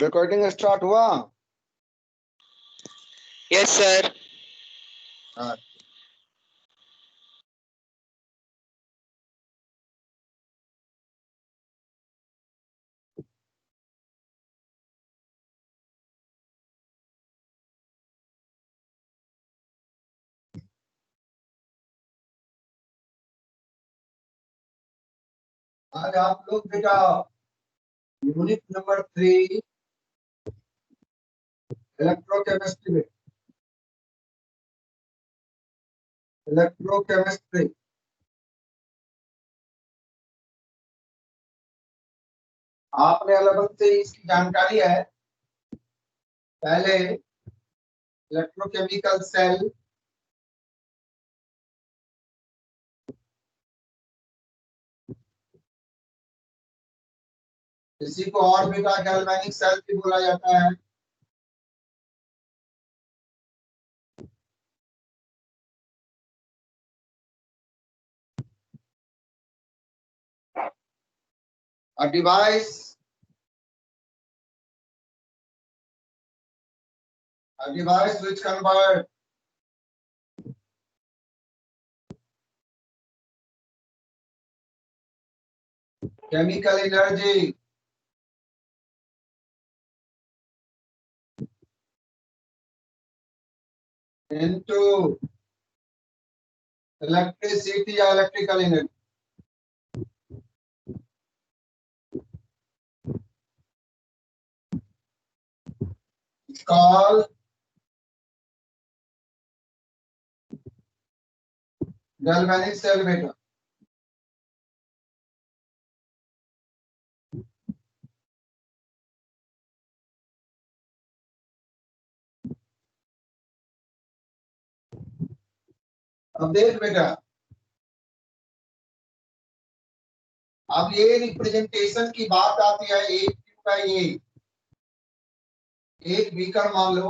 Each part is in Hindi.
रिकॉर्डिंग स्टार्ट हुआ? Yes sir. हाँ। आज आप लोग बेटा यूनिट नंबर 3 इलेक्ट्रोकेमिस्ट्री में इलेक्ट्रोकेमिस्ट्री आपने अलग से इसकी जानकारी है। पहले इलेक्ट्रोकेमिकल सेल, इसी को और बेटा गैल्वेनिक सेल भी बोला जाता है। A device which convert chemical energy into electricity or electrical energy. It's called galvanic cell beta. अब देख बेटा, अब ये रिप्रेजेंटेशन की बात आती है। एक का एक बीकर मान लो,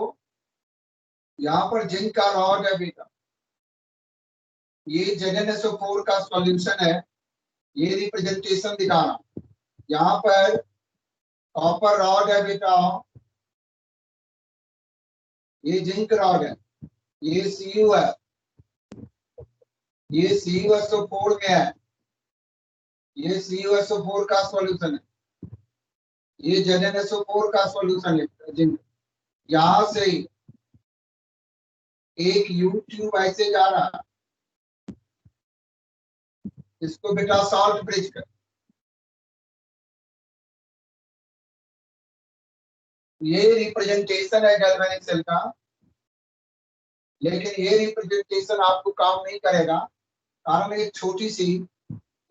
यहाँ पर जिंक का रॉड है बेटा, ये ZnSO4 का सॉल्यूशन है। ये रिप्रेजेंटेशन दिखाना। यहाँ पर कॉपर रॉड है बेटा, ये जिंक रॉड है, ये Cu है, ये CuSO4 में है, ये CuSO4 का सॉल्यूशन है, ये ZnSO4 का सॉल्यूशन है जिंक। यहां से एक U ट्यूब ऐसे जा रहा है, इसको बेटा सॉल्ट ब्रिज कर। ये रिप्रेजेंटेशन है गैल्वेनिक सेल का, लेकिन ये रिप्रेजेंटेशन आपको काम नहीं करेगा। कारण एक छोटी सी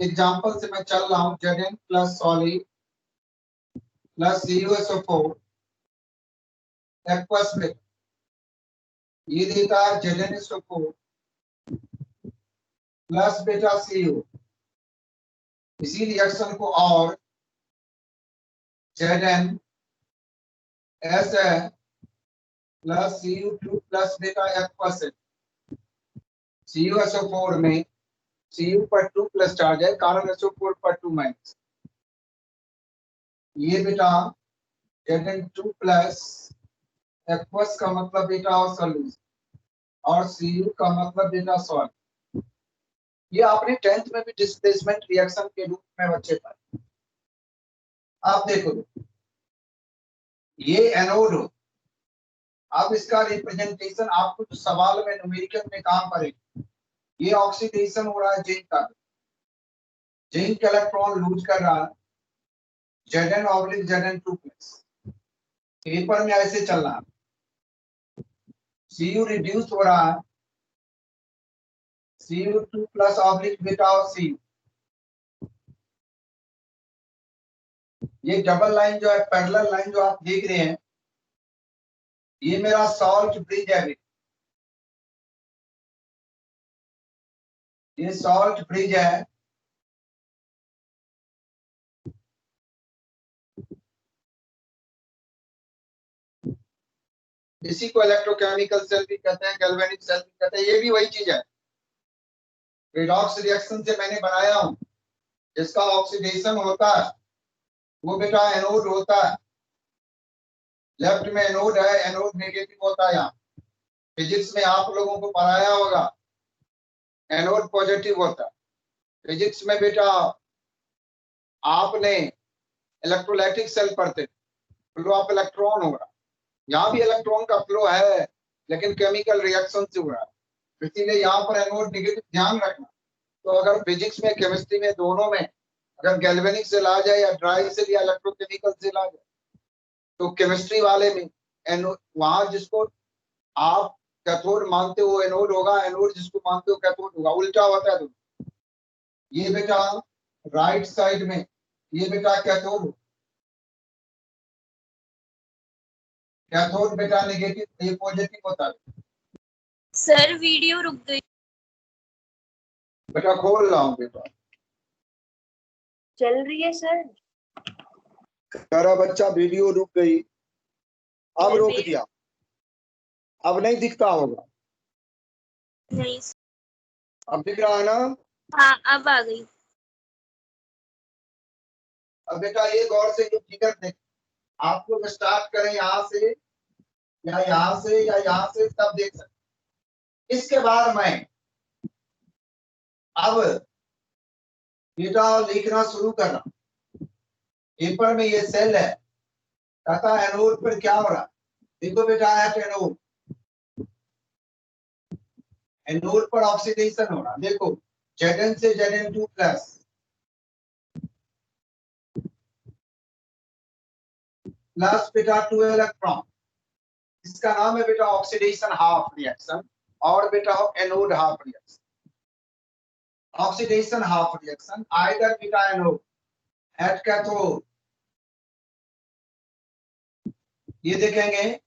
एग्जांपल से मैं चल रहा हूं। Zn plus solid plus CuSO4 aqueous में ये देता है ZnSO4 प्लस बेटा Cu। इसी रिएक्शन को और Zn Sn plus Cu2 plus बेटा एक्वस CuSO4 में Cu पर 2 प्लस चार्ज है, कारण SO4 पर 2 माइनस। ये बेटा Zn2 प्लस एक्वस का मतलब बेटा और सॉल्यूशन, और Cu का मतलब बेटा सॉल्ट। ये आपने 10th में भी डिस्प्लेसमेंट रिएक्शन के रूप में बच्चे पढ़े। आप देखो ये एनोड हो। अब इसका रिप्रेजेंटेशन आपको जो सवाल में न्यूमेरिकल में काम करेगा। ये ऑक्सीडेशन हो रहा है जिंक का, जिंक इलेक्ट्रॉन लूज कर रहा है Zn/Zn2 प्लस। पेपर में ऐसे चल रहा है, Cu रिड्यूस हो रहा है Cu2 प्लस ऑब्लिक बेटा और Cu। ये डबल लाइन जो है, पैरेलल लाइन जो आप देख रहे हैं, ये मेरा सॉल्ट ब्रिज है। ये सॉल्ट ब्रिज है। इसी को इलेक्ट्रोकेमिकल सेल भी कहते हैं, गैल्वेनिक सेल भी कहते हैं। ये भी वही चीज है। रिडॉक्स रिएक्शन से मैंने बनाया हूं, जिसका ऑक्सीडेशन होता है वो बेटा एनोड होता है। लेफ्ट में एनोड है, एनोड नेगेटिव होता है। यहाँ फिजिक्स में आप लोगों को पढ़ाया होगा, एनोड पॉजिटिव होता है। फिजिक्स में बेटा आपने इलेक्ट्रोलाइटिक सेल पढ़ते, फ्लो ऑफ इलेक्ट्रॉन हो रहा, यहाँ भी इलेक्ट्रॉन का फ्लो है लेकिन केमिकल रिएक्शन से हो रहा है, इसीलिए यहाँ पर एनोड नेगेटिव ध्यान रखना। तो अगर फिजिक्स में केमिस्ट्री में दोनों में अगर गैल्वेनिक से ला जाए या ड्राई से या इलेक्ट्रोकेमिकल से ला जाए, तो केमिस्ट्री वाले में एनोड, वहां जिसको आप कैथोड मानते हो एनोड होगा, एनोड जिसको मानते हो कैथोड होगा, उल्टा होता है। ये बेटा राइट साइड में ये बेटा कैथोड, कैथोड बेटा नेगेटिव, ये पॉजिटिव होता है। सर वीडियो रुक गई। बेटा खोल रहा हूँ बेटा, चल रही है सर। तेरा बच्चा वीडियो रुक गई, अब सर, रोक दिया, अब नहीं दिखता होगा, नहीं। अब दिख रहा है ना? हाँ अब आ गई। अब बेटा ये गौर से ये फिगर देख, आप लोग स्टार्ट करें यहाँ से या यहाँ से या यहाँ से, तब देख सकते। इसके बाद मैं अब बेटा लिखना शुरू कर रहा, पेपर में ये सेल है, कहता है एनोड पर क्या हो रहा, देखो बेटा एट एनोड, एनोड पर ऑक्सीडेशन हो रहा, देखो Zn से Zn2 प्लस प्लस बेटा 2 इलेक्ट्रॉन, इसका नाम है बेटा ऑक्सीडेशन हाफ रिएक्शन, और बेटा anode half reaction. Oxidation half reaction either बेटा एनोड एट कैथोड, ये देखेंगे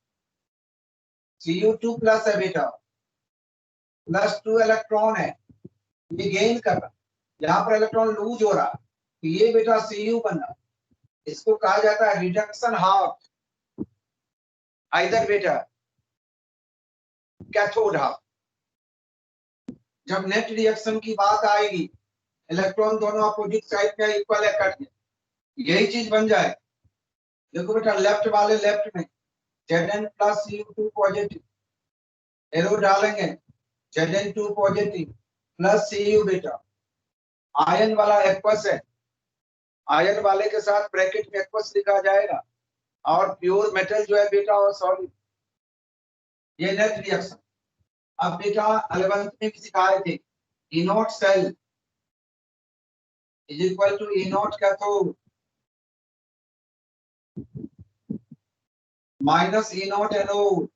Cu2 प्लस है बेटा, प्लस 2 इलेक्ट्रॉन है, ये गेन कर रहा, यहाँ पर इलेक्ट्रॉन लूज हो रहा, तो ये बेटा Cu बन रहा, इसको कहा जाता है रिडक्शन हाफ, आइदर बेटा कैथोड हाफ। जब नेट रिएक्शन की बात आएगी, इलेक्ट्रॉन दोनों अपोजिट साइड में इक्वल है, कट गया, यही चीज बन जाए। देखो बेटा लेफ्ट वाले लेफ्ट में Zn plus Cu2 positive, arrow डालेंगे Zn2 पॉजिटिव प्लस Cu बेटा, आयन वाला एक्वस है, आयन वाले के साथ ब्रैकेट में एक्वस लिखा जाएगा, और प्योर मेटल जो है बेटा और सॉलिड, ये नेट रिएक्शन। अब बेटा 11th में भी सिखाए थे, E naught cell is equal to E naught cathode minus E naught anode.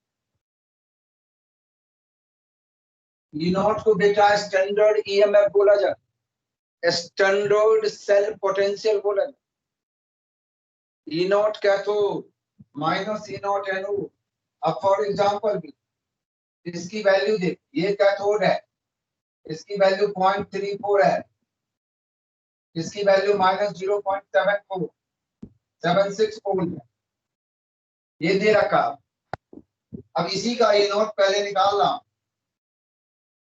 E naught को बेटा स्टैंडर्ड ईएमएफ बोला जाता, स्टैंडर्ड सेल पोटेंशियल बोला जाता, E naught cathode minus E naught anode. अब फॉर एग्जांपल भी इसकी वैल्यू देख, ये कैथोड है, इसकी वैल्यू 0.34 है, इसकी वैल्यू माइनस 0.7476 वोल्ट है, ये दे रखा। अब इसी का ये नोट पहले निकाल रहा,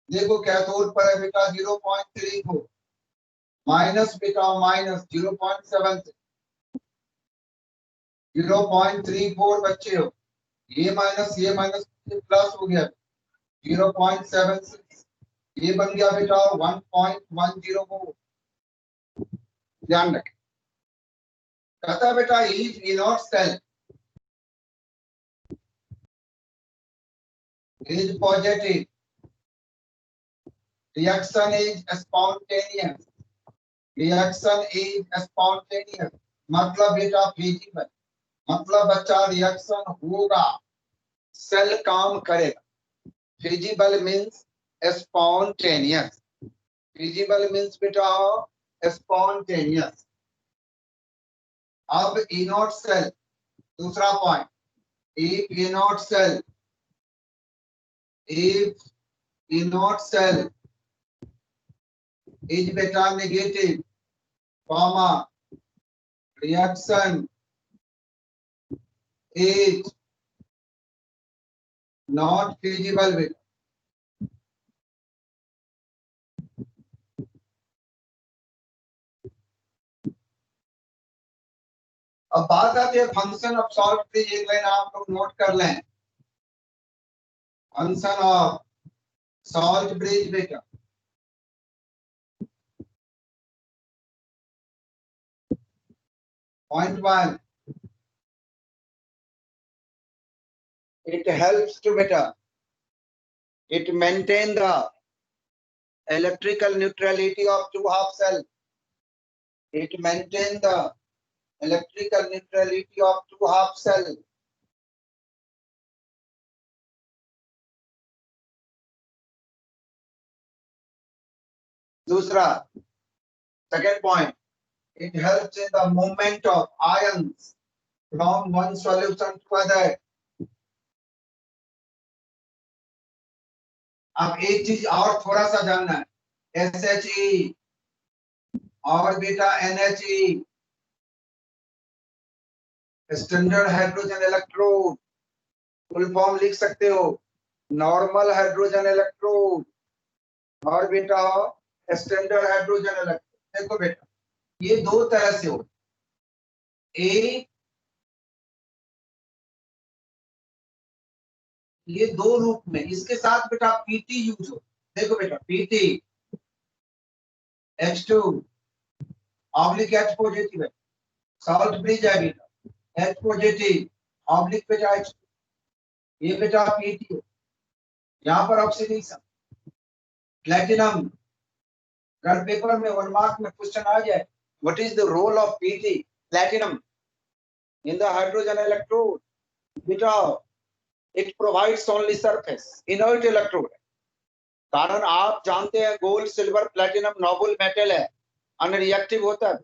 देखो कैथोड पर है बेटा 0.34 माइनस बेटा माइनस 0.34 बच्चे हो, ये माइनस प्लस हो गया 0.76, ये बन गया बेटा 1.10 वोल्ट। ध्यान रखें, कहता बेटा if E naught cell is positive, reaction is spontaneous, reaction is spontaneous, मतलब बेटा फिजिबल, मतलब बच्चा रिएक्शन होगा, सेल काम करेगा। Feasible means spontaneous, feasible means बेटा स्पॉन्टेनियस। अब E नॉट सेल, दूसरा point, if E naught cell, if E naught cell is beta negative, comma reaction is not feasible with अब बात आती है फंक्शन ऑफ सॉल्ट ब्रिज। एक लाइन आप लोग नोट कर लें, फंक्शन ऑफ सॉल्ट ब्रिज बेटा। Point 1, it helps to better, it maintain the electrical neutrality of two half cell. It maintain the electrical neutrality of two half cell. दूसरा, second point, it helps in the movement of ions from one solution to other. अब एक चीज और थोड़ा सा जानना है, SHE और बेटा NHE, standard hydrogen electrode, full form लिख सकते हो, नॉर्मल हाइड्रोजन इलेक्ट्रोड और बेटा स्टैंडर्ड हाइड्रोजन इलेक्ट्रोड। देखो बेटा, ये दो तरह से हो, ये दो रूप में, इसके साथ बेटा PT यूज हो। देखो बेटा, PT H2 oblique H positive है, सॉल्ट ब्रिज है बेटा, H पॉजिटिव ऑब्लिक बेटा H2, ये बेटा PT हो। यहाँ पर ऑक्सीडेशन, प्लेटिनम, अगर पेपर में 1 मार्क में क्वेश्चन आ जाए, what is the role of PT platinum in the hydrogen electrode? बेटा it provides only surface, inert electrode. कारण आप जानते हैं gold silver platinum noble metal है, अनरिएक्टिव होता है,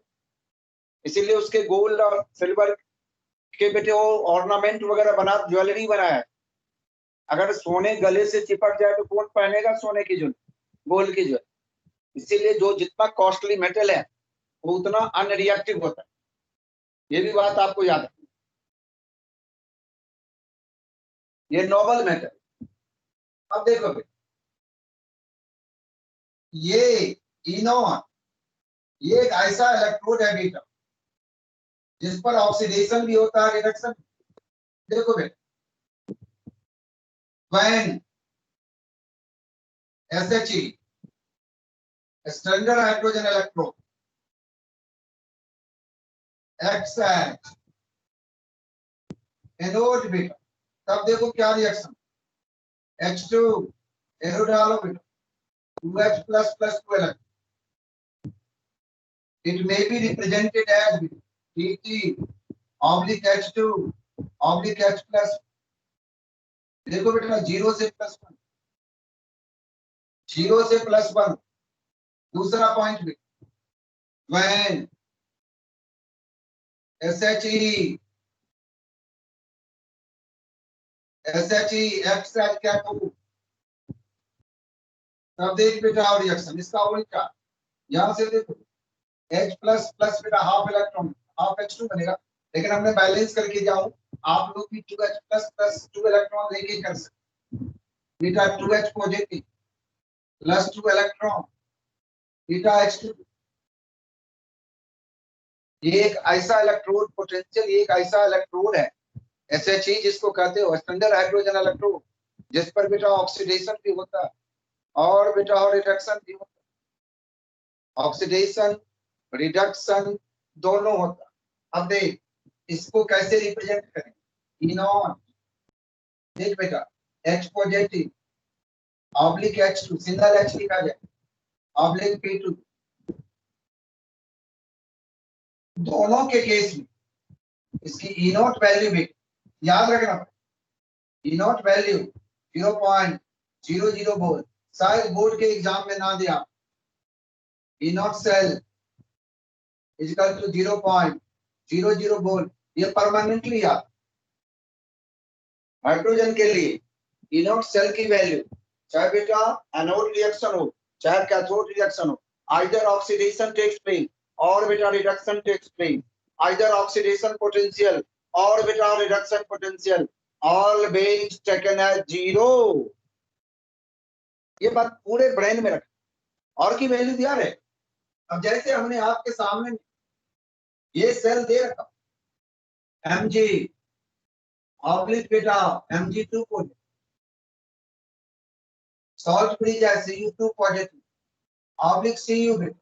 इसीलिए उसके गोल्ड और सिल्वर के बेटे वो ऑर्नामेंट वगैरह बना, ज्वेलरी बनाया है। अगर सोने गले से चिपक जाए तो कौन पहनेगा सोने की ज्वेलरी, गोल्ड की ज्वेलरी। इसीलिए जो जितना कॉस्टली मेटल है वो उतना अनरिएक्टिव होता है, ये भी बात आपको याद है। ये नोबल मेटल। अब देखो बेटा, ये इनोन, ये एक ऐसा इलेक्ट्रोड है बेटा जिस पर ऑक्सीडेशन भी होता है, रिडक्शन। देखो बेटा, when SHE standard hydrogen electrode x anode बेटा, तब देखो क्या रिएक्शन, H2 एनोड डालो बेटा, 2H plus plus 2 electron. It may be represented as PT oblique H2 oblique H plus। देखो बेटा, 0 से +1, 0 से +1। दूसरा पॉइंट भी, when SHE X क्या टू, तब देख बेटा और रिएक्शन इसका उल्टा, यहां से देखो H प्लस प्लस बेटा हाफ इलेक्ट्रॉन, हाफ H2 बनेगा, लेकिन हमने बैलेंस करके जाऊं, आप लोग भी 2H प्लस प्लस 2 इलेक्ट्रॉन लेके कर सकते बेटा, 2H पॉजिटिव प्लस 2 इलेक्ट्रॉन बेटा H2। ये एक ऐसा इलेक्ट्रोड पोटेंशियल, ये एक ऐसा इलेक्ट्रोड है SHE जिसको कहते हो स्टैंडर्ड हाइड्रोजन इलेक्ट्रोड, जिस पर बेटा ऑक्सीडेशन भी होता है और बेटा और रिडक्शन भी होता है, ऑक्सीडेशन रिडक्शन दोनों होता। अब देख इसको कैसे रिप्रेजेंट करें, इनॉन, देख बेटा H positive oblique H2, single H लिखा जाए ऑब्लिक P2। दोनों के केस में इसकी इनोट वैल्यू भी याद रखना, इनोट वैल्यू 0.00 वोल्ट, शायद बोर्ड के एग्जाम में ना दिया, इनोट सेल इक्वल टू 0.00 वोल्ट, ये परमानेंटली याद। हाइड्रोजन के लिए इनोट सेल की वैल्यू, चाहे बेटा एनोड रिएक्शन हो चाहे कैथोड रिएक्शन हो, आइदर ऑक्सीडेशन टेक्स प्लेस और बेटा reduction takes place, either oxidation potential और बेटा reduction potential, always taken as 0। ये बात पूरे ब्रेन में रख, और की वैल्यू दिया है। अब जैसे हमने आपके सामने ये सेल दे रखा, Mg ऑब्लिक बेटा Mg2 पॉजिटिव, सॉल्ट ब्रिज है Cu2 पॉजिटिव ऑब्लिक Cu बेटा।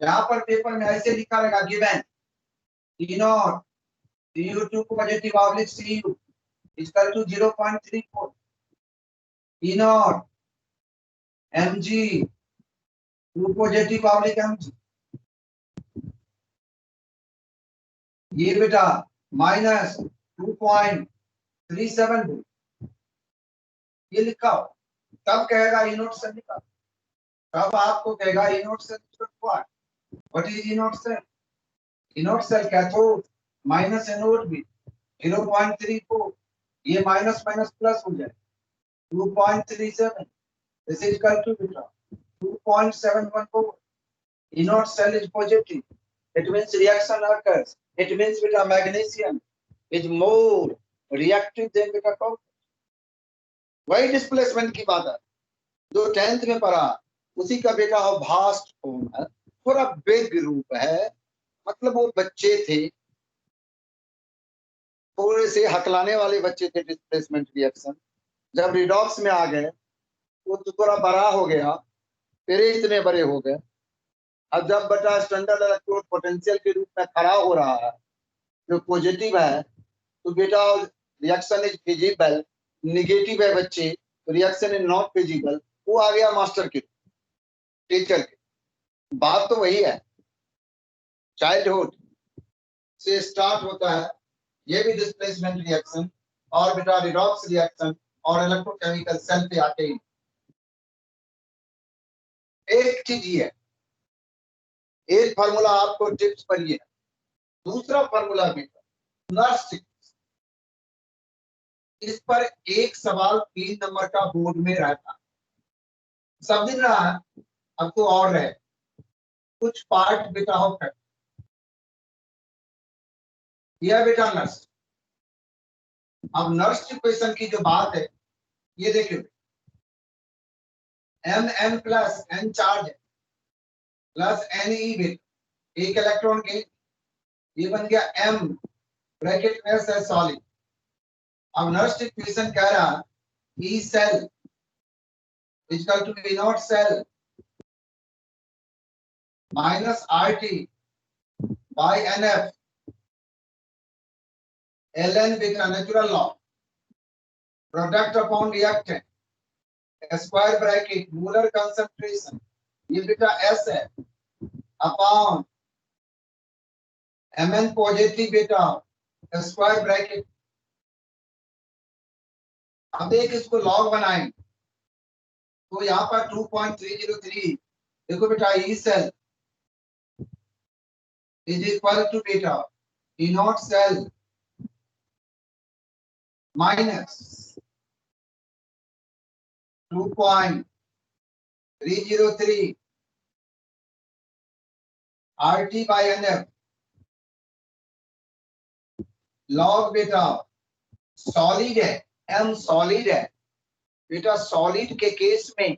यहाँ पर पेपर में ऐसे लिखा रहेगा given E naught Cu2 positive oblique Cu equal to 0.34 E naught Mg2 positive oblique Mg, ये बेटा माइनस 2.37 ये लिखा हो, तब कहेगा ई नोट सेल लिखा, तब आपको कहेगा E naught cell what is E naught cell? E naught cell cathode minus anode भी 0.34, ये माइनस माइनस प्लस हो जाए 2.37, दिस इज इक्वल टू बेटा 2.714। E naught cell is positive, it means reaction occurs, it means beta magnesium is more reactive than beta copper। वही डिस्प्लेसमेंट की बात है जो 10th में पढ़ा, उसी का बेटा हो भास्ट फॉर्म है, थोड़ा बिग रूप है, मतलब वो बच्चे थे थोड़े से हकलाने वाले बच्चे थे डिस्प्लेसमेंट रिएक्शन, जब रिडॉक्स में आ गए वो तो थोड़ा बड़ा हो गया, फिर इतने बड़े हो गए। अब जब बेटा स्टैंडर्ड इलेक्ट्रोड पोटेंशियल के रूप में खड़ा हो रहा है जो पॉजिटिव है, तो बेटा रिएक्शन इज फिजिबल, निगेटिव है बच्चे तो रिएक्शन इज नॉट फिजिबल, वो आ गया मास्टर के टीचर के। बात तो वही है, चाइल्डहुड से स्टार्ट होता है ये भी डिस्प्लेसमेंट रिएक्शन, और बेटा रिडॉक्स रिएक्शन और इलेक्ट्रोकेमिकल सेल पे आते ही एक चीज ये है, एक फार्मूला आपको टिप्स पर ये है, दूसरा फार्मूला बेटा नर्स, इस पर एक सवाल 3 नंबर का बोर्ड में रहता, सब दिन रहा है, अब तो और रहे कुछ पार्ट बेटा हो कर यह बेटा नर्स। अब नर्स इक्वेशन की जो बात है ये देखिए, Mn प्लस n चार्ज है प्लस Ne बेटा, एक इलेक्ट्रॉन के, ये बन गया M ब्रैकेट में है सॉलिड। अब नर्स इक्वेशन कह रहा है E cell equal to E naught cell minus RT by NF ln बेटा natural log product upon reactant square bracket molar concentration, ये बेटा S है अपॉन Mn पॉजिटिव बेटा स्क्वायर ब्रैकेट। अब एक इसको लॉग बनाएं तो यहाँ पर 2.303 देखो बेटा E cell is equal to बेटा E naught cell minus 2.303 RT by NF log बेटा सॉलिड है, M सॉलिड है बेटा, सॉलिड के केस में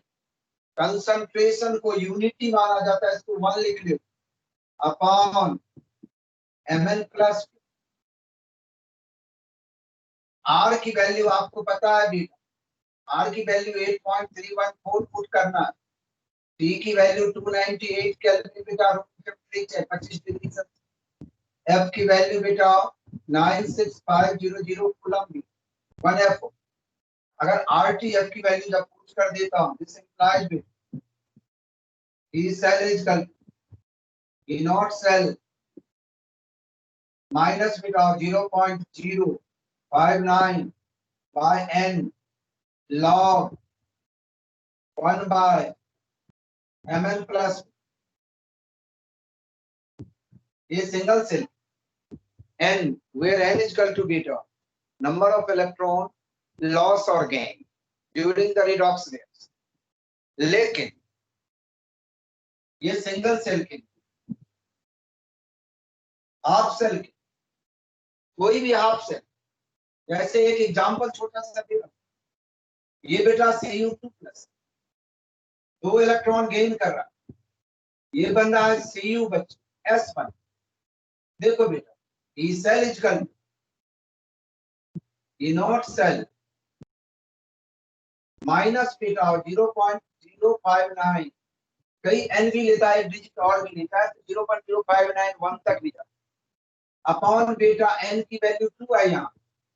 कंसंट्रेशन को यूनिटी माना जाता है, इसको 1 लिख लो अपॉन Mn प्लस R की वैल्यू आपको पता है बेटा, R की वैल्यू 8.314 पुट करना, T की वैल्यू 298 केल्विन बेटा, room temperature 25 degree Celsius, F की वैल्यू बेटा 96500 कूलम 1F। अगर RT F की वैल्यू जब पुट कर देता हूं, दिस इंप्लाइज बेटा E cell is equal E naught cell minus beta 0.059 by n log 1 by Mn plus a single cell n, where n is equal to beta number of electron loss or gain during the redox reaction। लेकिन ये सिंगल सेल के, हाफ सेल के, कोई भी हाफ सेल, जैसे एक एग्जांपल छोटा सा दे रहा, ये बेटा Cu2 प्लस 2 इलेक्ट्रॉन गेन कर रहा, ये बन रहा है Cu बच्चे S1। देखो बेटा E cell is equal E naught cell minus बीटा 0.059, कई एन भी लेता है, डिजिट और भी लेता है, 0.059 1 तक भी जाता है। अपॉन बीटा एन की वैल्यू 2 है यहाँ,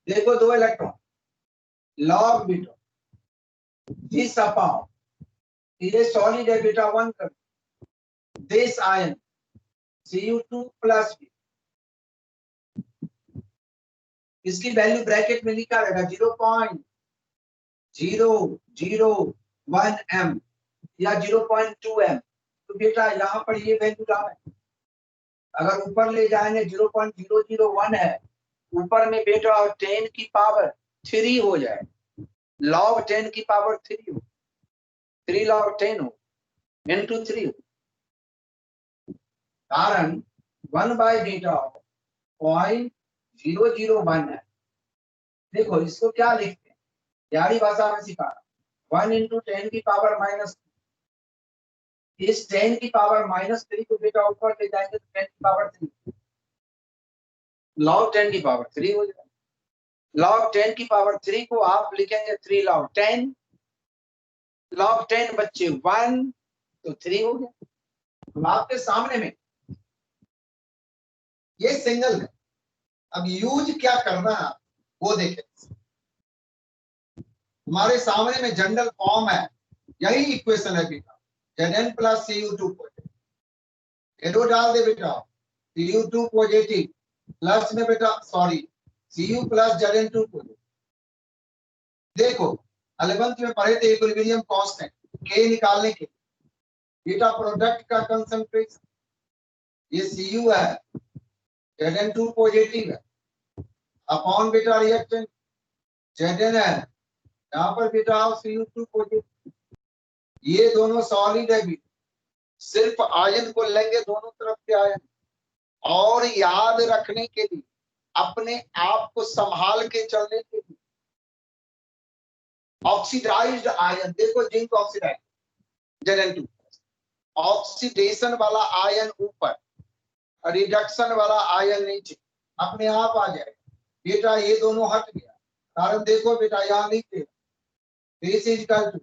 देखो 2 इलेक्ट्रॉन, लॉग बीटा दिस अपॉन, ये सॉलिड है बेटा 1 कर, दिस आयन Cu2 प्लस बी, इसकी वैल्यू ब्रैकेट में लिखा रहेगा 0.001 m या 0.2 m। तो बेटा यहाँ पर ये वैल्यू डाल, अगर ऊपर ले जाएंगे 0.001 है, ऊपर में बेटा 10 की पावर 3 हो जाए, लॉग 10 की पावर 3 हो, 3 log 10 हो into 3 हो, कारण 1 बाय बीटा 0.001 है। देखो इसको क्या लिखते हैं, प्यारी भाषा में सिखा रहा, 1 into 10 की पावर -3, इस 10 की पावर -3 को बेटा ऊपर ले जाएंगे तो 10 की पावर 3, log 10 की पावर 3 हो जाएगा। log 10 की पावर 3 को आप लिखेंगे 3 log 10, log 10 बच्चे 1, तो 3 हो गया। तो आपके सामने में ये सिंगल है, अब यूज क्या करना है वो देखें। हमारे सामने में जनरल फॉर्म है, यही इक्वेशन है बेटा, Zn प्लस Cu2 पॉजिटिव, डाल दे बेटा, Cu2 पॉजिटिव प्लस में बेटा sorry Cu plus Zn2 positive. देखो 11th में पढ़े थे इक्विलिब्रियम कांस्टेंट K निकालने के बेटा, प्रोडक्ट का कंसंट्रेशन, ये Cu है, Zn2 पॉजिटिव है, अपॉन बेटा रिएक्टेंट Zn है, यहाँ पर बेटा Cu2 पॉजिटिव, ये दोनों सॉलिड है भी, सिर्फ आयन को लेंगे दोनों तरफ के आयन, और याद रखने के लिए, अपने आप को संभाल के चलने के लिए, ऑक्सीडाइज्ड आयन, देखो जिंक ऑक्सीडाइज Zn2, ऑक्सीडेशन वाला आयन ऊपर, रिडक्शन वाला आयन नीचे, अपने आप आ जाएगा बेटा, ये दोनों हट गया, कारण देखो बेटा यहाँ नीचे this is equal to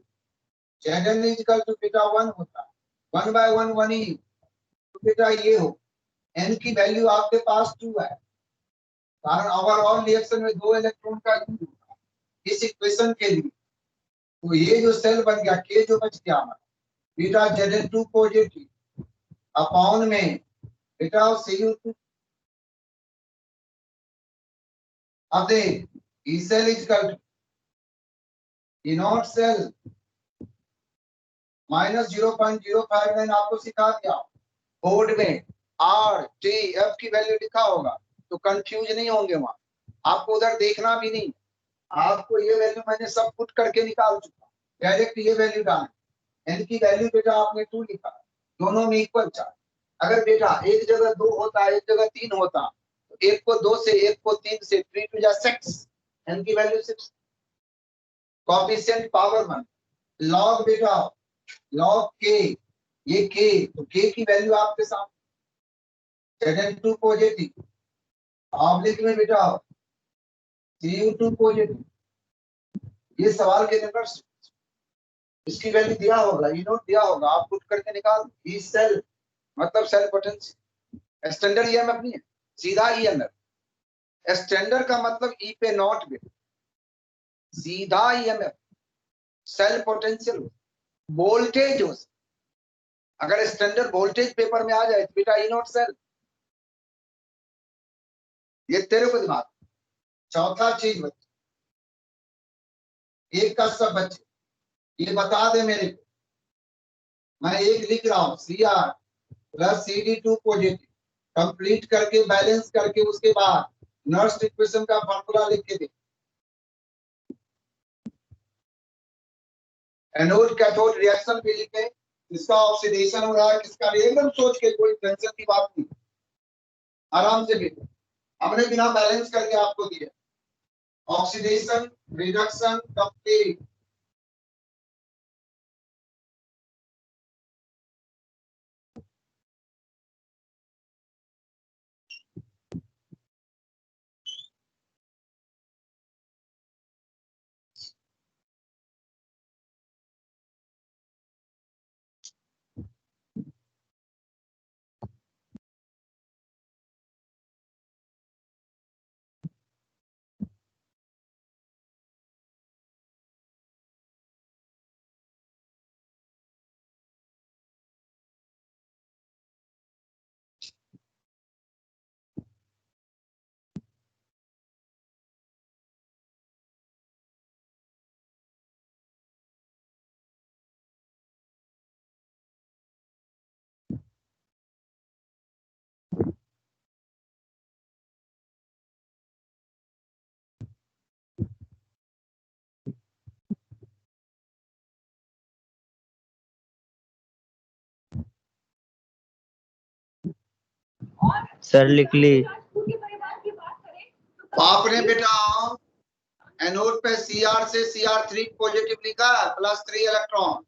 Zn is equal to बेटा 1 होता है, 1 by 1 1 ही, तो बेटा ये हो, n की वैल्यू आपके पास 2 है, कारण ओवरऑल रिएक्शन में 2 इलेक्ट्रॉन का यूज होता है इस इक्वेशन के लिए। तो ये जो सेल बन गया K जो बच गया हमारा बेटा Zn2 पॉजिटिव अपॉन में बेटा Cu2, अब देख E cell is equal to E naught cell -0.059 आपको सिखा दिया बोर्ड में, RTF की वैल्यू लिखा होगा तो कंफ्यूज नहीं होंगे, वहां आपको उधर देखना भी नहीं, आपको ये वैल्यू मैंने सब पुट करके निकाल चुका, डायरेक्ट ये वैल्यू डाल, n की वैल्यू बेटा आपने 2 लिखा, दोनों में इक्वल चार्ज, अगर बेटा एक जगह 2 होता एक जगह 3 होता, तो एक को 2 से एक को 3 से 3 to 6, n की वैल्यू 6, कोएफिशिएंट पावर 1, लॉग बेटा लॉग k, ये k, तो k की वैल्यू आपके सामने Zn2 पॉजिटिव, ऑब्लिक में बेटा Cu2 पॉजिटिव, ये सवाल के नंबर, इसकी वैल्यू दिया होगा, ई नोट दिया होगा, आप पुट करके निकाल, ई सेल मतलब सेल पोटेंशियल, स्टैंडर्ड ईएमएफ नहीं है, सीधा ईएमएफ, स्टैंडर्ड का मतलब ई पे नॉट पे, सीधा ईएमएफ, सेल पोटेंशियल, वोल्टेज हो, अगर स्टैंडर्ड वोल्टेज पेपर में आ जाए तो बेटा ई नॉट सेल, ये तेरे को दिमाग। चौथा चीज बच्चे, एक का सब बच्चे ये बता दे मेरे को, मैं एक लिख रहा हूँ Cr plus Cd2 positive, complete करके बैलेंस करके उसके बाद नर्स इक्वेशन का फॉर्मूला लिख के दे, एनोड कैथोड रिएक्शन भी लिखे, किसका ऑक्सीडेशन हो रहा है किसका, एकदम सोच के, कोई टेंशन की बात नहीं, आराम से लिखो, हमने बिना बैलेंस करके आपको दिया, ऑक्सीडेशन रिडक्शन कंप्लीट, सर लिख ली। आपने बेटा एनोड पे Cr से Cr3 पॉजिटिव लिखा plus 3 electron,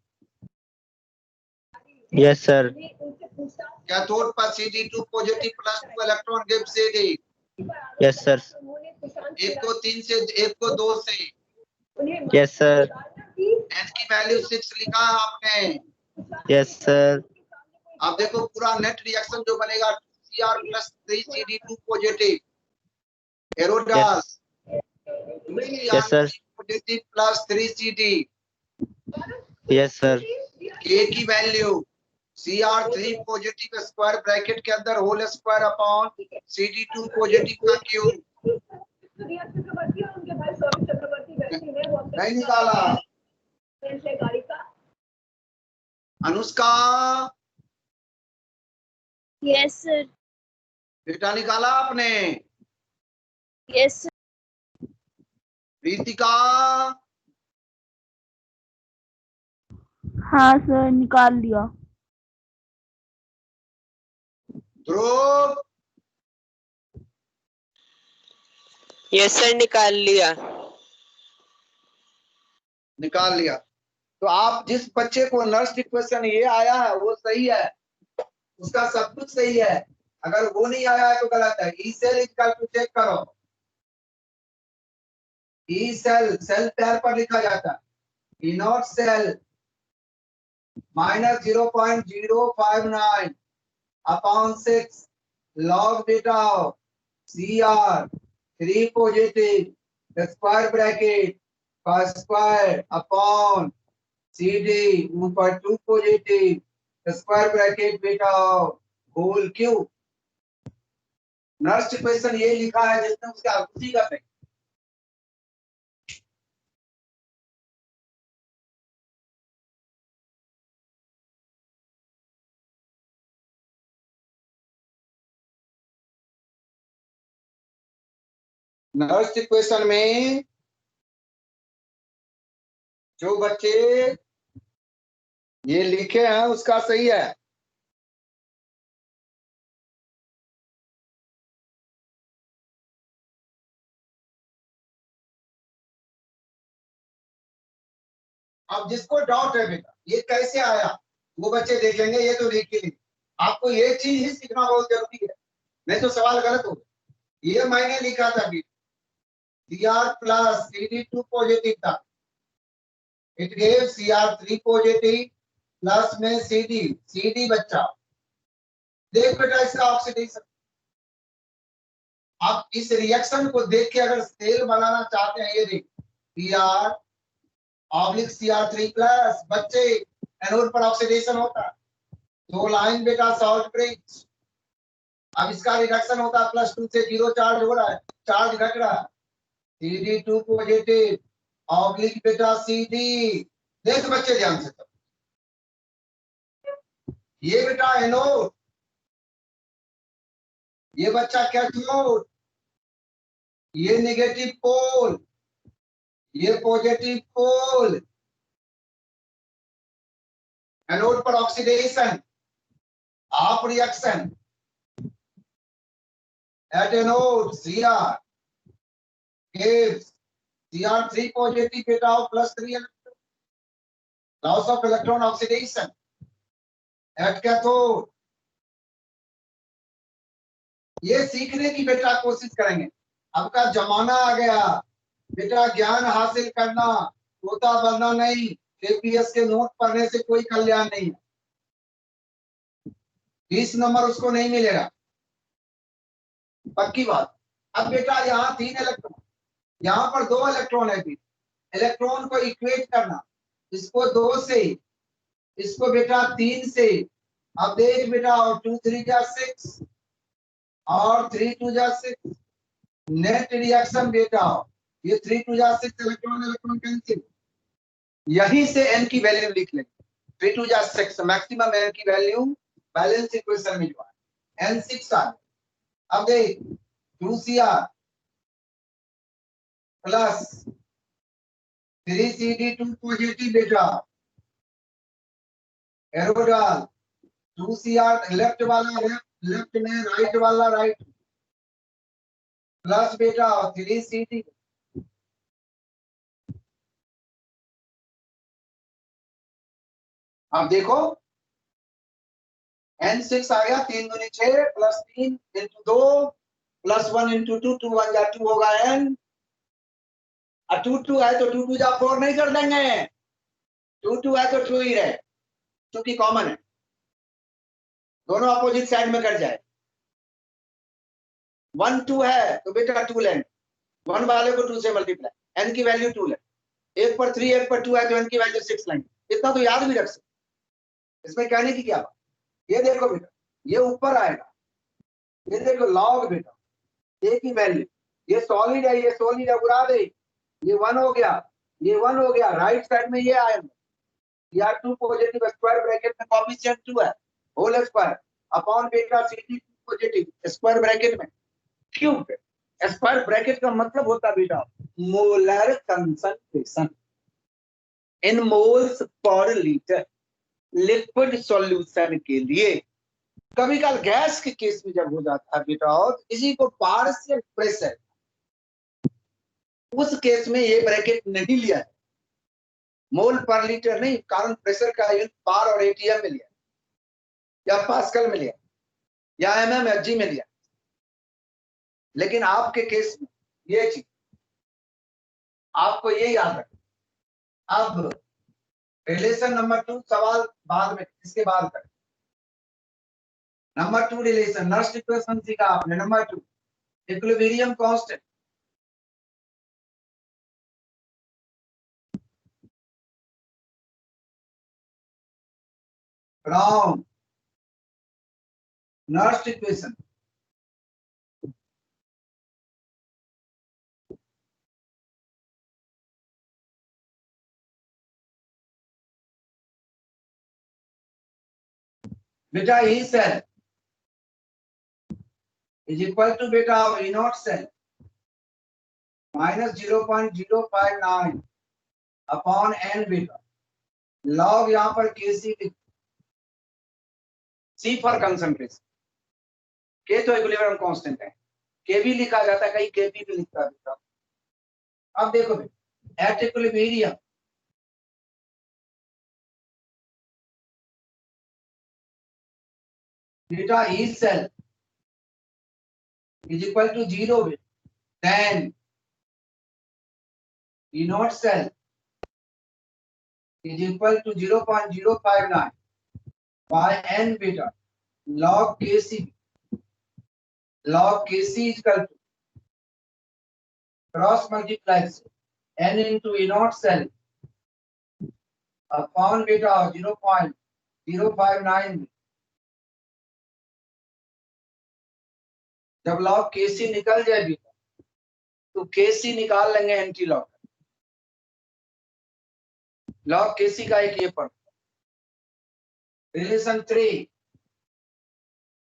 yes sir. Cathode पर Cd2 positive plus 2 electron give Cd। Yes sir. एक को 3 से, एक को 2 से। Yes sir. n की वैल्यू 6 लिखा है आपने। Yes sir. अब देखो पूरा नेट रिएक्शन जो बनेगा Cr प्लस 3 Cd2 पॉजिटिव एरोडाल yes sir. Positive plus 3 Cd। Yes sir. K की value Cr3 positive square bracket के अंदर whole square upon Cd2 positive का क्यूब। नहीं निकाला अनुष्का? Yes sir. बेटा निकाला आपने? Yes sir. प्रीतिका? हाँ सर, निकाल लिया। ध्रुव? यस सर, निकाल लिया। निकाल लिया। तो आप जिस बच्चे को नर्स इक्वेशन ये आया है वो सही है, उसका सब कुछ सही है। अगर वो नहीं आया है तो गलत है। E cell equal to check करो। ई सेल सेल पैर पर लिखा जाता है। E naught cell minus 0.059 upon 6 log beta Cr3 positive square bracket का स्क्वायर अपॉन Cd ऊपर 2 positive square bracket beta whole cube. Nernst equation ये लिखा है जिसने उसके आकृति का सही। नर्स इक्वेशन में जो बच्चे ये लिखे हैं उसका सही है। अब जिसको डाउट है बेटा ये कैसे आया वो बच्चे देखेंगे, ये तो लिख ही। आपको ये चीज ही सीखना बहुत जरूरी है, नहीं तो सवाल गलत हो। ये मैंने लिखा था अभी Cr प्लस Cd2 पॉजिटिव था, it gave Cr3 positive plus में Cd बच्चा। देख बेटा इसका ऑक्सीडेशन। आप इस रिएक्शन को देख के अगर सेल बनाना चाहते हैं, ये देख Cr ऑब्लिक Cr3 प्लस बच्चे एनोड पर ऑक्सीडेशन होता है, दो लाइन बेटा सॉल्ट ब्रिज। अब इसका रिडक्शन होता है +2 से 0 चार्ज हो रहा है, चार्ज घट रहा है। Cd2 पॉजिटिव ऑब्लिक बेटा Cd। देख बच्चे ध्यान से, ये बेटा एनोड, ये बच्चा कैथोड, ये नेगेटिव पोल, ये पॉजिटिव पोल। एनोड पर oxidation of reaction at anode Cr gives Cr3 positive beta of +3 electron. Loss of electron oxidation at cathode. ये सीखने की बेटा कोशिश करेंगे। अब का जमाना आ गया बेटा, ज्ञान हासिल करना, तोता बनना नहीं। केपीएस के नोट पढ़ने से कोई कल्याण नहीं है, 20 नंबर उसको नहीं मिलेगा, पक्की बात। अब बेटा यहाँ 3 इलेक्ट्रॉन, यहाँ पर 2 इलेक्ट्रॉन है। इलेक्ट्रॉन को इक्वेट करना, इसको 2 से, इसको बेटा 3 से। अब देख बेटा, और 2 3 जा 6 और 3 2 जा 6, नेट रिएक्शन बेटा ये 3 2 जा 6 इलेक्ट्रॉन इलेक्ट्रॉन कैंसिल। यहीं से n की वैल्यू लिख लेंगे, 3 2 जा 6 मैक्सिमम n की वैल्यू बैलेंस इक्वेशन में जो है n6 आ। अब देख 2Cr प्लस 3Cd2 पॉजिटिव बेटा एरो डाल, 2Cr लेफ्ट वाला लेफ्ट में राइट वाला राइट प्लस बेटा 3CD। अब देखो N6 आ गया, 3 दूनी 6 प्लस 3 इंटू 2 प्लस 1 इंटू 2, 2 1 जा 2 होगा N। 2 2 है तो 2 2 जा 4 नहीं कर देंगे, 2 2 है तो 2 ही रहे क्योंकि कॉमन है, दोनों अपोजिट साइड में कट जाए। 1 2 है तो बेटा 2 लेंगे, 1 वाले को 2 से मल्टीप्लाई, n की वैल्यू 2 लेंगे, 1 पर 3 1 पर 2 है तो n की वैल्यू 6 लेंगे। इतना तो याद भी रख सकते, इसमें कहने की क्या बात। ये देखो बेटा, ये ऊपर आएगा, ये देखो लॉग बेटा a की वैल्यू, ये सॉलिड है, ये सॉलिड है, उड़ा दे, ये 1 हो गया, ये 1 हो गया। राइट साइड में ये आएगा, या 2 पॉजिटिव स्क्वायर ब्रैकेट में कोएफिशिएंट 2 है होल स्क्वायर अपॉन बेटा CD 2 पॉजिटिव स्क्वायर ब्रैकेट में क्यूब। स्क्वायर ब्रैकेट का मतलब होता है बेटा molar concentration in moles per litre liquid solution के लिए। कभी कल गैस के केस में जब हो जाता है बेटा और इसी को पार्शियल प्रेशर, उस केस में ये ब्रैकेट नहीं लिया है, मोल पर लीटर नहीं, कारण प्रेशर का यूनिट बार और एटीएम में लिया या पास्कल में लिया या mm या g में लिया। लेकिन आपके केस में ये चीज आपको ये याद रखना। अब रिलेशन नंबर 2 सवाल बाद में, इसके बाद करें। नंबर 2 रिलेशन नर्स्ट इक्वेशन सीखा आपने। Number 2 equilibrium constant, from Nernst equation बेटा E cell is equal to बेटा E naught cell minus 0.059 upon n बेटा लॉग यहाँ पर Kc C for concentration, K तो इक्विलिब्रियम कांस्टेंट है, K भी लिखा जाता है, कहीं Kp भी लिखता है बेटा। अब देखो बेटा एट इक्विलिब्रियम बेटा E cell is equal to 0, then E naught cell is equal to 0.059 by n beta log Kc. Log Kc is equal to cross multiply n into E naught cell upon beta 0.059। जब log Kc निकल जाए बेटा तो Kc निकाल लेंगे एंटी लॉग। लॉग Kc का एक ये पढ़ रिलेशन 3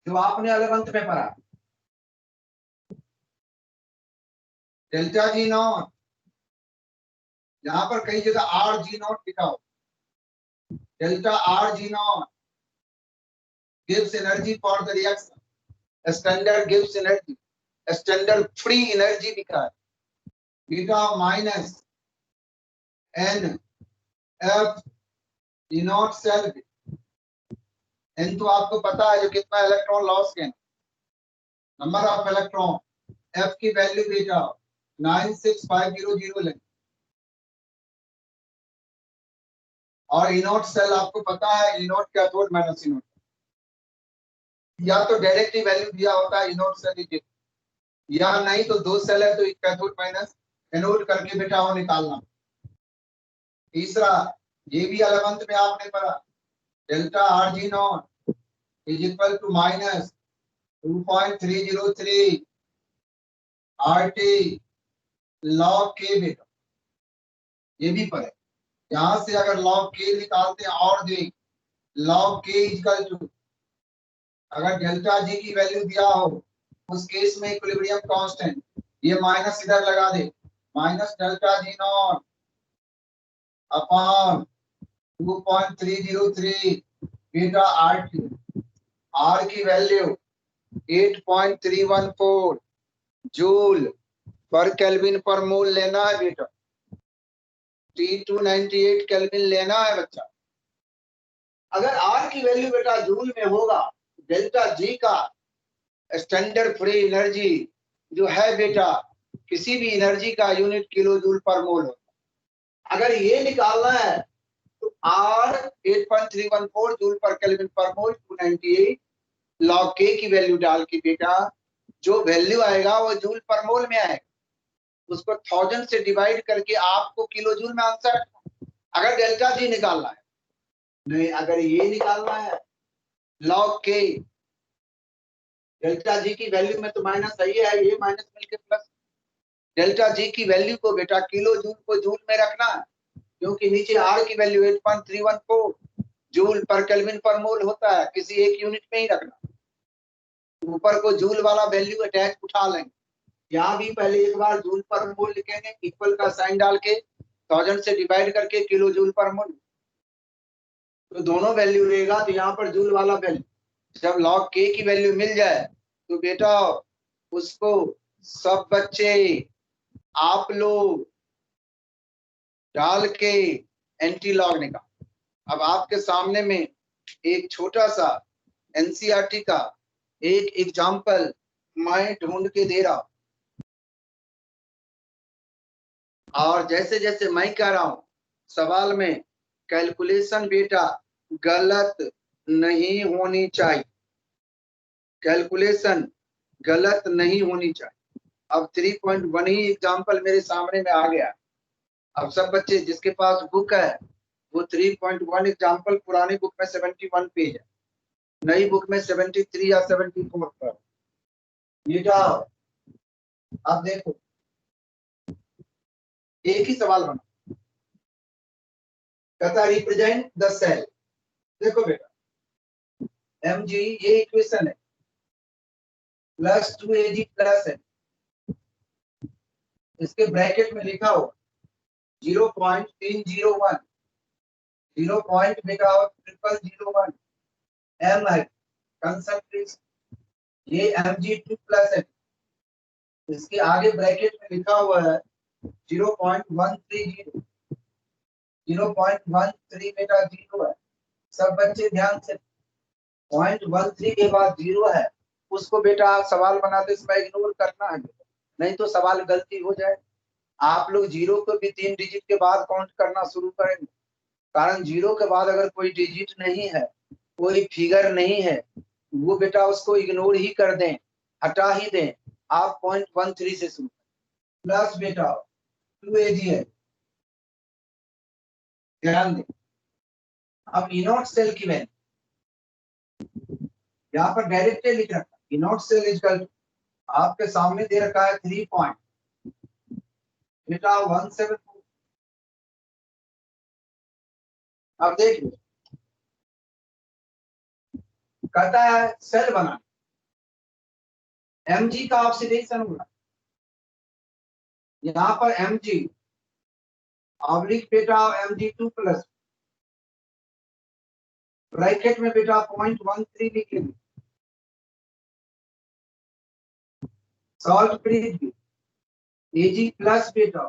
जो आपने 11th में पढ़ा, डेल्टा जी नॉट, यहां पर कई जगह आर जी नॉट लिखा हो, delta R G naught gives energy for the reaction, standard gives energy, standard free energy लिखा है बीटा minus n F E naught cell. N तो आपको पता है जो कितना इलेक्ट्रॉन लॉस के नंबर ऑफ इलेक्ट्रॉन, एफ की वैल्यू बेटा 96500 लेंगे और ई नॉट सेल आपको पता है E naught cathode minus E naught, या तो डायरेक्ट ही वैल्यू दिया होता है ई नॉट सेल, या नहीं तो 2 सेल है तो कैथोड माइनस एनोड करके बेटा वो निकालना। तीसरा ये भी 11th में आपने पढ़ा, delta R G naught is equal to minus 2.303 RT log K बेटा, ये भी पढ़े। यहां से अगर log K निकालते हैं और देख log K इक्वल टू, अगर डेल्टा जी की वैल्यू दिया हो उस केस में इक्विलिब्रियम कांस्टेंट, ये माइनस इधर लगा दे, minus delta G naught upon 2.303 बेटा RT, R की वैल्यू 8.314 जूल पर केल्विन पर मोल लेना है बेटा। T298 केल्विन लेना है बच्चा। अगर R की वैल्यू बेटा जूल में होगा, डेल्टा G का स्टैंडर्ड फ्री एनर्जी जो है बेटा, किसी भी एनर्जी का यूनिट किलो जूल पर मोल होता। अगर ये निकालना है तो R 8.314 जूल पर केल्विन पर मोल 298 log K की वैल्यू डाल के बेटा जो वैल्यू आएगा वो जूल पर मोल में आएगा, उसको 1000 से डिवाइड करके आपको किलो जूल में आंसर रखना। अगर डेल्टा जी निकालना है, नहीं अगर ये निकालना है log K, डेल्टा जी की वैल्यू में तो माइनस सही है, ये माइनस मिलके प्लस। डेल्टा जी की वैल्यू को बेटा किलो जूल को जूल में रखना है, क्योंकि नीचे R की वैल्यू 8.314 जूल पर केल्विन पर मोल होता है, किसी एक यूनिट में ही रखना। ऊपर को जूल वाला वैल्यू अटैच उठा लेंगे, यहाँ भी पहले एक बार जूल पर मोल लिखेंगे, इक्वल का साइन डाल के 1000 से डिवाइड करके किलो जूल पर मोल, तो दोनों वैल्यू रहेगा। तो यहाँ पर जूल वाला वैल्यू जब log K की वैल्यू मिल जाए तो बेटा उसको सब बच्चे आप लोग डाल के एंटी लॉग निकाल। अब आपके सामने में एक छोटा सा एनसीईआरटी का एक एग्जाम्पल मैं ढूंढ के दे रहा हूं, और जैसे जैसे मैं कह रहा हूं सवाल में कैलकुलेशन बेटा गलत नहीं होनी चाहिए, कैलकुलेशन गलत नहीं होनी चाहिए। अब 3.1 ही एग्जाम्पल मेरे सामने में आ गया। अब सब बच्चे जिसके पास बुक है वो 3.1 एग्जाम्पल पुरानी बुक में 71 पेज है, नई बुक में 73 या 74 पर। ये जाओ, अब देखो एक ही सवाल बना, कहता रिप्रेजेंट द सेल। देखो बेटा mg ये इक्वेशन है, प्लस 2ag प्लस है, इसके ब्रैकेट में लिखा हो 0.301 0.0001 m है कंसंट्रेशन, ये mg2 प्लस है, इसके आगे ब्रैकेट में लिखा हुआ है 0.130 0.13 बेटा 0 है। सब बच्चे ध्यान से 0.13 के बाद 0 है, उसको बेटा सवाल बनाते समय इग्नोर करना है, नहीं तो सवाल गलती हो जाए। आप लोग 0 को भी 3 डिजिट के बाद काउंट करना शुरू करेंगे, कारण 0 के बाद अगर कोई डिजिट नहीं है, कोई फिगर नहीं है, वो बेटा उसको इग्नोर ही कर दें, हटा ही दें। आप 0.13 से शुरू प्लस बेटा 2ag है, ध्यान दें। अब इनॉट सेल की वैल्यू यहाँ पर डायरेक्ट लिख रखा, इनॉट सेल इक्वल आपके सामने दे रखा है 3 पॉइंट बेटा 174। अब देखिए कहता है सेल बना, mg का ऑक्सीडेशन हुआ, यहाँ पर mg ऑब्लिक बेटा mg2 प्लस ब्रैकेट में बेटा 0.13 लिखेंगे, सॉल्ट फ्री Ag प्लस बेटा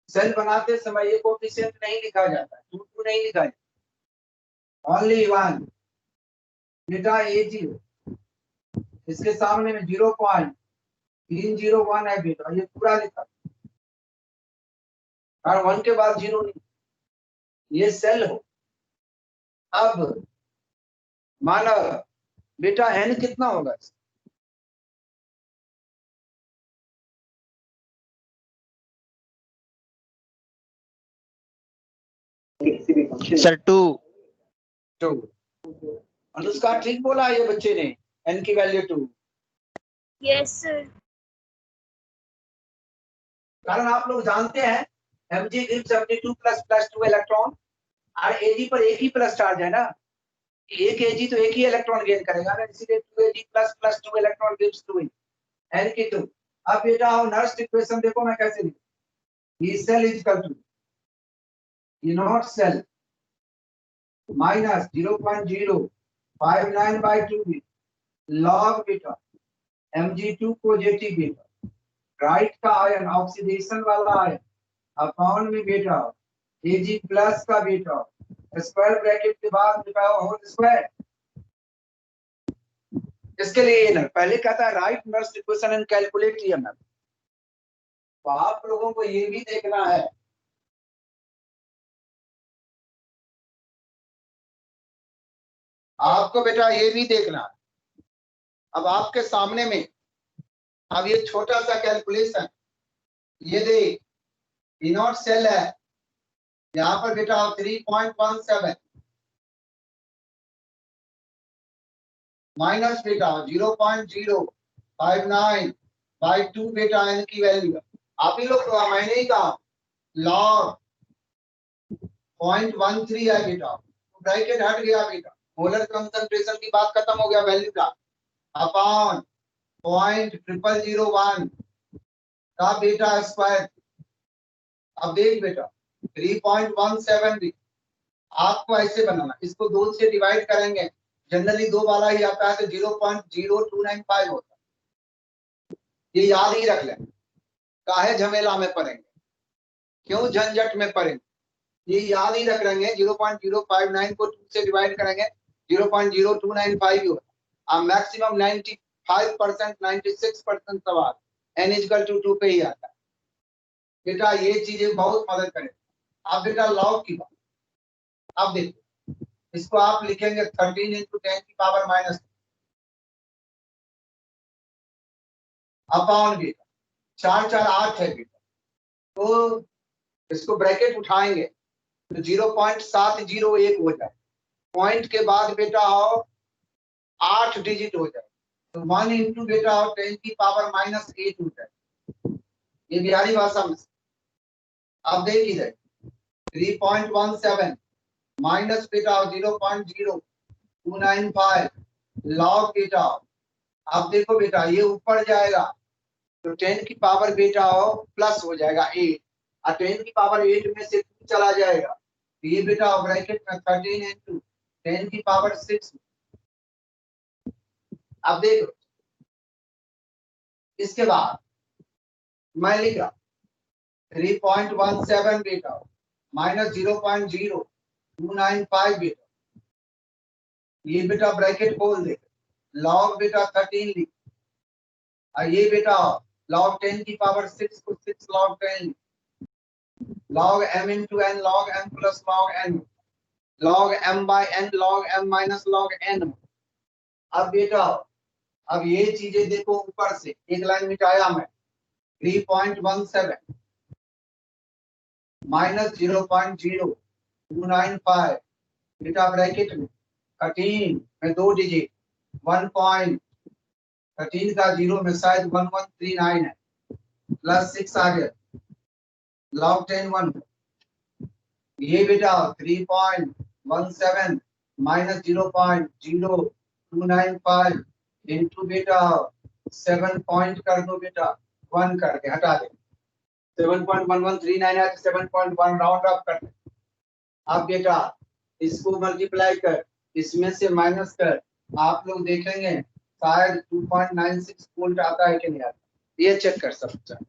सेल बनाते समय ये कोएफिशिएंट नहीं लिखा जाता, 2 नहीं लिखा जाता, ओनली 1 बेटा Ag, इसके सामने में 0.301 है बेटा, ये पूरा लिखा, और 1 के बाद 0 नहीं, ये सेल हो। अब माना बेटा n कितना होगा, सर 2। अनुष्का ठीक बोला ये बच्चे ने, n की वैल्यू 2। Yes sir. कारण आप लोग जानते हैं mg gives 72 प्लस 2 इलेक्ट्रॉन, और Ag पर एक ही प्लस चार्ज है ना, एक Ag तो एक ही इलेक्ट्रॉन गेन करेगा ना, इसीलिए 2Ag plus 2 electron gives 2 n की 2। अब बेटा आओ नेक्स्ट इक्वेशन देखो मैं कैसे लिखूं, ये cell is equal to E naught cell minus 0.059/2 log beta Mg2 positive beta, right का आयन ऑक्सीडेशन वाला आयन अपॉन में बीटा Ag प्लस का बीटा स्क्वायर ब्रैकेट के बाद बीटा होल स्क्वायर। इसके लिए ना पहले कहता है right Nernst equation and calculate EMF। तो आप लोगों को ये भी देखना है आपको बेटा ये भी देखना है। अब आपके सामने में अब ये छोटा सा कैलकुलेशन, ये देख इनॉट सेल है यहाँ पर बेटा 3.17 माइनस बेटा 0.059 बाई 2 बेटा एन की वैल्यू आप ही लोग को मैंने ही कहा लॉग 0.13 है बेटा, ब्रैकेट हट गया बेटा, मोलर कंसंट्रेशन की बात खत्म हो गया वैल्यू का, अपॉन 0.0001 का बेटा स्क्वायर। अब देख बेटा 3.17 भी आपको ऐसे बनाना, इसको 2 से डिवाइड करेंगे, जनरली 2 वाला ही आता है तो 0.0295 होता है। ये याद ही रख लें, काहे झमेला में पड़ेंगे, क्यों झंझट में पड़ेंगे, ये याद ही रख लेंगे। 0.059 को 2 से डिवाइड करेंगे 0.0295 ही होता है। मैक्सिमम 95% 96% सवाल n=2 पे ही आता है बेटा। ये चीजें बहुत मदद करेगा। अब बेटा लॉग की बात, अब देखो इसको आप लिखेंगे 13 × 10 की पावर माइनस अपॉन बेटा 4 4 8 है बेटा, तो इसको ब्रैकेट उठाएंगे तो 0.701 हो जाए, पॉइंट के बाद बेटा आओ 8 डिजिट हो जाए तो 1 × बेटा 10 की पावर -8 हो जाए। ये बिहारी भाषा में। अब देख इधर 3.17 माइनस बेटा 0.0295 लॉग बेटा। अब देखो बेटा ये ऊपर जाएगा तो 10 की पावर बेटा हो प्लस हो जाएगा 8 और 10 की पावर 8 में से 2 चला जाएगा तो ये बेटा ब्रैकेट में 13 × 10 की पावर 6। अब देखो इसके बाद मैं लिख रहा 3.17 बेटा माइनस 0.0295 बेटा, ये बेटा ब्रैकेट खोल दे, लॉग बेटा 13 लिख, और ये बेटा लॉग 10 की पावर 6 को 6 log 10 log m × n log m plus log n log m by n log m minus log n। अब बेटा अब ये चीजें देखो ऊपर से एक लाइन मिटाया मैं 3.17 माइनस 0.0295 बेटा ब्रैकेट में 13 में 2 डिजिट 1.13 का 0 में शायद 1139 है प्लस 6 आ गया log 10 1। ये बेटा 3.17 माइनस 0.0295 इंटू बेटा 7 पॉइंट कर दो बेटा 1 करके हटा दे 7.1139 है तो 7.1 राउंड अप कर दे। अब बेटा इसको मल्टीप्लाई कर इसमें से माइनस कर, आप लोग देखेंगे शायद 2.96 वोल्ट आता है कि नहीं आता, ये चेक कर सकते हैं।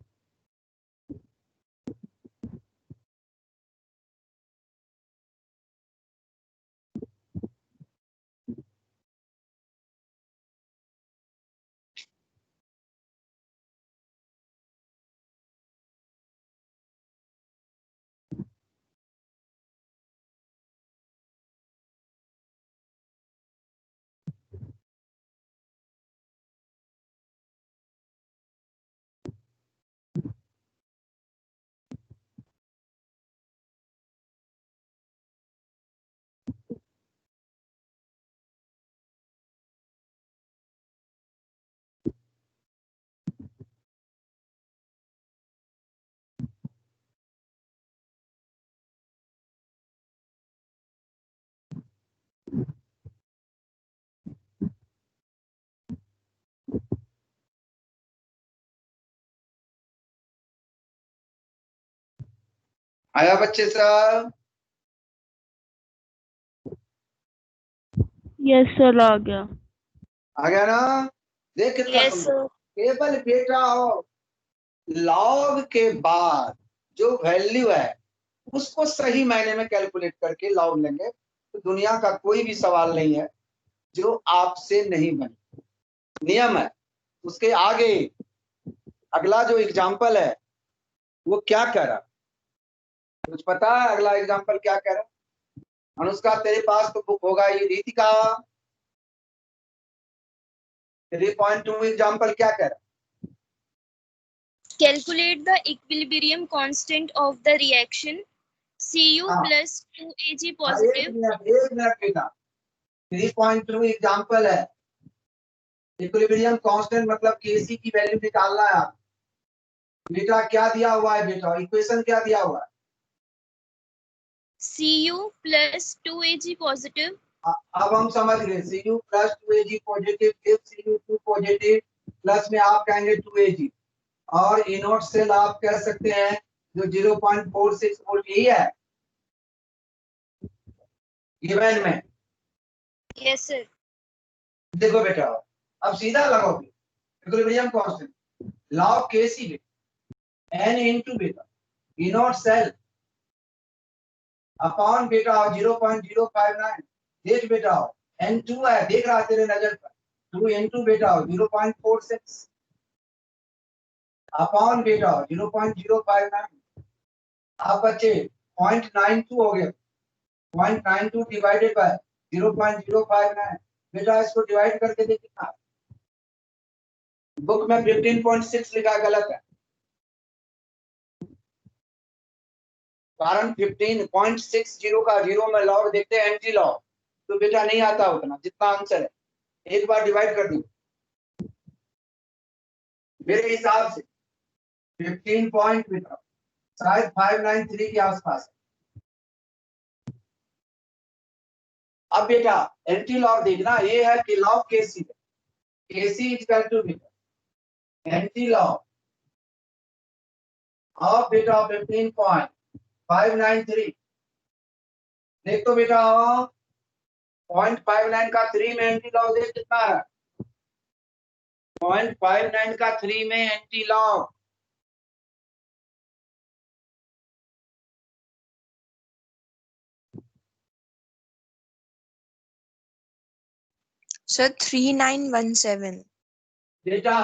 आया बच्चे सब? यस सर आ गया। आ गया ना? देख कितना Yes, सुंदर। sir. केवल बेटा लॉग के बाद जो वैल्यू है उसको सही मायने में कैलकुलेट करके लॉग लेंगे, तो दुनिया का कोई भी सवाल नहीं है जो आपसे नहीं बने। नियम है। उसके आगे अगला जो एग्जाम्पल है वो क्या कह रहा, कुछ पता है? अगला एग्जाम्पल क्या कह रहा? अनुष्का तेरे पास तो बुक होगा ये। रीतिका 3.2 एग्जाम्पल क्या कह रहा? Calculate the equilibrium constant of the reaction Cu हाँ। plus 2Ag एक positive. मिनट बेटा, 3.2 एग्जाम्पल है। इक्विलिब्रियम कांस्टेंट मतलब Kc की वैल्यू निकालना है आप। बेटा क्या दिया हुआ है बेटा? इक्वेशन क्या दिया हुआ है? Cu plus 2Ag positive. अब हम समझ गए। Cu plus 2Ag positive, Cu2 positive, plus में आप कहेंगे 2Ag, और इनोट सेल आप कह सकते हैं जो 0.46 वोल्ट ही है गिवन में। Yes, sir. देखो बेटा अब सीधा लगाओगे equilibrium constant log Kc n into बेटा इनोट सेल अपॉन बेटा 0.059। देख बेटा n2 है, देख रहा है तेरे नजर पर। 2 इनटू बेटा 0.46 अपॉन बेटा 0.059। आप बच्चे 0.92 हो गया। 0.92 डिवाइडेड बाय 0.059। बेटा इसको डिवाइड करके देख कितना। बुक में 15.6 लिखा गलत है, कारण 15.60 का 0 में लॉग देखते हैं एंटी लॉग, तो बेटा नहीं आता उतना जितना आंसर है। एक बार डिवाइड कर दी मेरे हिसाब से 15 पॉइंट बेटा शायद 593 के आसपास। अब बेटा एंटी लॉग देखना, ये है कि लॉग Kc है। Kc इक्वल टू बेटा एंटी लॉग ऑफ बेटा 15.593। देख तो बेटा 0.59 का 3 में एंटी लॉग देख कितना है। 0.59 का 3 में एंटी लॉग सर 3917। बेटा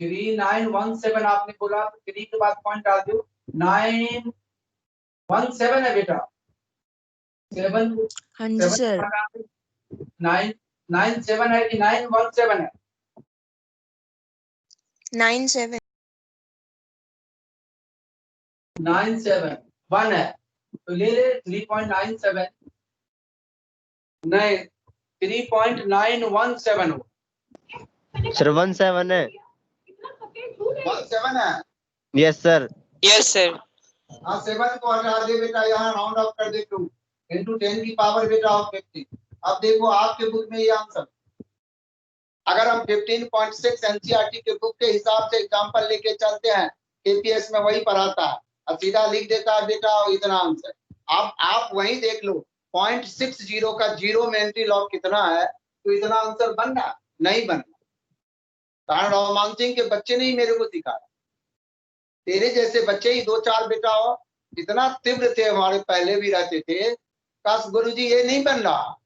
3917 आपने बोला तो 3 के बाद पॉइंट डाल दो। 917 है बेटा। 7 हाँ जी सर। 997 है कि 917 है? 97। 971 है तो ले ले 3.97 नहीं 3.917 हो। सर 17 है। 17 है। Yes sir. Yes sir. हाँ 7 को हटा दे बेटा, यहाँ राउंड ऑफ कर दे 2 into 10 की पावर बेटा ऑफ 50। अब देखो आपके बुक में ये आंसर, अगर हम 15.6 एनसीईआरटी के बुक के हिसाब से एग्जांपल लेके चलते हैं, केपीएस में वही पढ़ाता है, अब सीधा लिख देता है बेटा इतना आंसर। अब आप वही देख लो 0.60 का 0 में एंटी लॉग कितना है, तो इतना आंसर बनना नहीं बनना। कारण रोमान सिंह के बच्चे ने ही मेरे को सिखाया, तेरे जैसे बच्चे ही 2-4 बेटा हो इतना तीव्र थे, हमारे पहले भी रहते थे। काश गुरुजी ये नहीं बन रहा,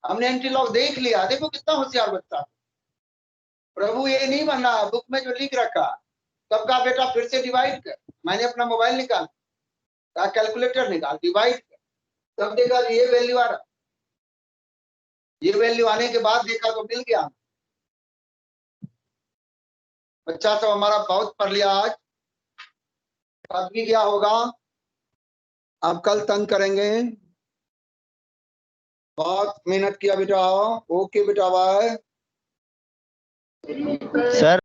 हमने एंटी लॉग देख लिया, देखो कितना होशियार बच्चा। प्रभु ये नहीं बन रहा, बुक में जो लिख रखा सबका बेटा फिर से डिवाइड कर। मैंने अपना मोबाइल निकाल, कैलकुलेटर निकाल, डिवाइड कर, तब देखा ये वैल्यू आ रहा। ये वैल्यू आने के बाद देखा तो मिल गया। बच्चा सब हमारा बहुत पढ़ लिया आज, पढ़ भी गया होगा। अब कल तंग करेंगे। बहुत मेहनत किया बेटा। ओके बेटा बाय। सर